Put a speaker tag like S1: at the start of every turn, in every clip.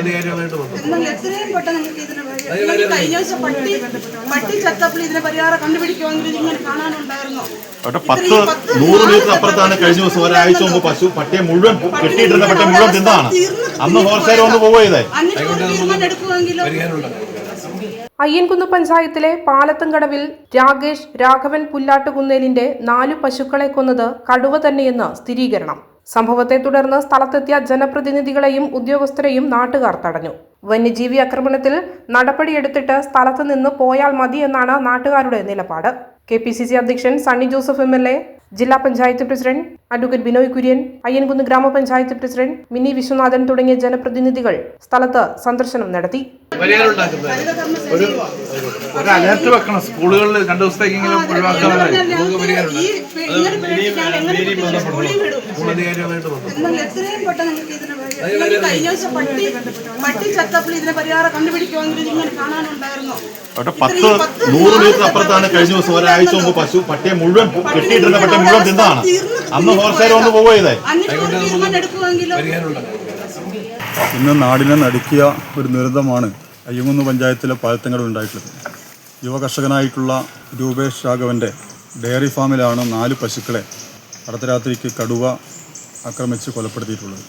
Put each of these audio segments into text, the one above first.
S1: എന്നാൽ എത്രയും പെട്ടെന്ന് നിങ്ങൾക്ക് ഇതിന് കഴിഞ്ഞ ദിവസം പട്ടി ചത്തപ്പോൾ ഇതിന് പരിഹാരം കണ്ടുപിടിക്കുമെങ്കിൽ ഇങ്ങനെ കാണാനുണ്ടായിരുന്നോ?
S2: 100 മീറ്റർ അപ്പുറത്താണ് കഴിഞ്ഞ ദിവസം ഒരാഴ്ച മുമ്പ് പശു പട്ടിയെ മുഴുവൻ കെട്ടിയിട്ടിരുന്ന പട്ടിയെ മുഴുവൻ തിന്നതാണ്. അന്ന് ഹോൾസെയിൽ ഒന്ന് പോവുകയെ
S3: അയ്യൻകുന്ന് പഞ്ചായത്തിലെ പാലത്തുംകടവിൽ രാകേഷ് രാഘവൻ പുല്ലാട്ടുകുന്നേലിന്റെ 4 പശുക്കളെ കൊന്നത് കടുവ തന്നെയെന്ന് സ്ഥിരീകരണം. സംഭവത്തെ തുടർന്ന് സ്ഥലത്തെത്തിയ ജനപ്രതിനിധികളെയും ഉദ്യോഗസ്ഥരെയും നാട്ടുകാർ തടഞ്ഞു. വന്യജീവി ആക്രമണത്തിൽ നടപടിയെടുത്തിട്ട് സ്ഥലത്ത് നിന്ന് പോയാൽ മതിയെന്നാണ് നാട്ടുകാരുടെ നിലപാട്. KPCC അധ്യക്ഷൻ സണ്ണി ജോസഫ് MLA, ജില്ലാ പഞ്ചായത്ത് പ്രസിഡന്റ് അഡ്വക്കേറ്റ് ബിനോയ് കുര്യൻ, അയ്യൻകുന്ന് ഗ്രാമപഞ്ചായത്ത് പ്രസിഡന്റ് മിനി വിശ്വനാഥൻ തുടങ്ങിയ ജനപ്രതിനിധികൾ സ്ഥലത്ത് സന്ദർശനം നടത്തി.
S4: ഒരു അലർട്ട് വെക്കണം, സ്കൂളുകളിൽ 2 ദിവസത്തേക്കെങ്കിലും ഒഴിവാക്കാൻ.
S1: കഴിഞ്ഞ ദിവസം പട്ടി ചത്തപ്പോൾ ഇതിന് പരിഹാരം കണ്ടുപിടിക്കുമെങ്കിൽ ഇങ്ങനെ കാണാനുണ്ടായിരുന്നോ?
S2: 100 മീറ്റർ അപ്പുറത്താണ് കഴിഞ്ഞ ദിവസം ഒരാഴ്ച മുമ്പ് പശു പട്ടിയെ മുഴുവൻ കെട്ടിയിട്ടിരുന്ന പട്ടിയെ മുഴുവൻ തിന്നതാണ്. അന്ന് ഹോൾസെയിൽ ഒന്ന് പോവുകയെ
S5: ഇന്ന് നാടിനെ നടുക്കിയ ഒരു ദുരന്തമാണ് അയ്യൻകുന്ന് പഞ്ചായത്തിലെ പാലത്തുംകടവിൽ ഉണ്ടായിട്ടുള്ളത്. യുവകർഷകനായിട്ടുള്ള രൂപേഷ് രാഘവൻ്റെ ഡയറി ഫാമിലാണ് 4 പശുക്കളെ അർദ്ധരാത്രിക്ക് കടുവ ആക്രമിച്ച് കൊലപ്പെടുത്തിയിട്ടുള്ളത്.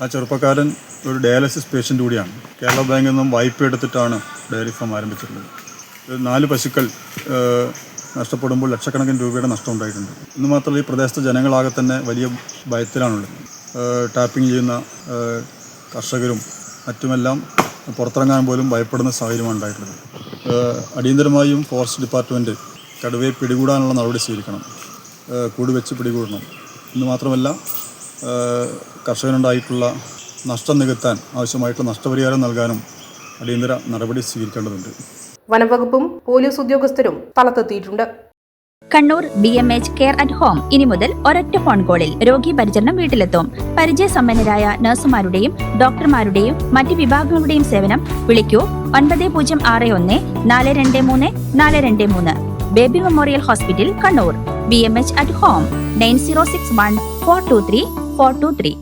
S5: ആ ചെറുപ്പക്കാരൻ ഒരു ഡയാലിസിസ് പേഷ്യൻ്റ് കൂടിയാണ്. കേരള ബാങ്കിൽ നിന്നും വായ്പ എടുത്തിട്ടാണ് ഡയറി ഫാം ആരംഭിച്ചിട്ടുള്ളത്. 4 പശുക്കൾ നഷ്ടപ്പെടുമ്പോൾ ലക്ഷക്കണക്കിന് രൂപയുടെ നഷ്ടം ഉണ്ടായിട്ടുണ്ട്. ഇന്ന് മാത്രമല്ല, ഈ പ്രദേശത്തെ ജനങ്ങളാകെ തന്നെ വലിയ ഭയത്തിലാണുള്ളത്. ടാപ്പിംഗ് ചെയ്യുന്ന കർഷകരും മറ്റുമെല്ലാം പുറത്തിറങ്ങാൻ പോലും ഭയപ്പെടുന്ന സാഹചര്യമാണ് ഉണ്ടായിട്ടുള്ളത്. അടിയന്തരമായും ഫോറസ്റ്റ് ഡിപ്പാർട്ട്മെൻറ്റ് കടുവയെ പിടികൂടാനുള്ള നടപടി സ്വീകരിക്കണം, കൂട് വെച്ച് പിടികൂടണം. ഇന്ന് മാത്രമല്ല, കർഷകനുണ്ടായിട്ടുള്ള നഷ്ടം നികത്താൻ ആവശ്യമായിട്ടുള്ള നഷ്ടപരിഹാരം നൽകാനും അടിയന്തര നടപടി സ്വീകരിക്കേണ്ടതുണ്ട്.
S3: വനംവകുപ്പും പോലീസ് ഉദ്യോഗസ്ഥരും സ്ഥലത്തെത്തിയിട്ടുണ്ട്.
S6: Kannur BMH care at home ഇനി മുതൽ ഒരൊറ്റ ഫോൺ കോളിൽ രോഗി പരിചരണം വീട്ടിലെത്തും. പരിചയസമ്പന്നരായ നഴ്സുമാരുടെയും ഡോക്ടർമാരുടെയും മറ്റ് വിഭാഗങ്ങളുടെയും സേവനം വിളിക്കൂ 9061 423 423. Baby memorial hospital, Kannur. BMH at home 9061 423 423.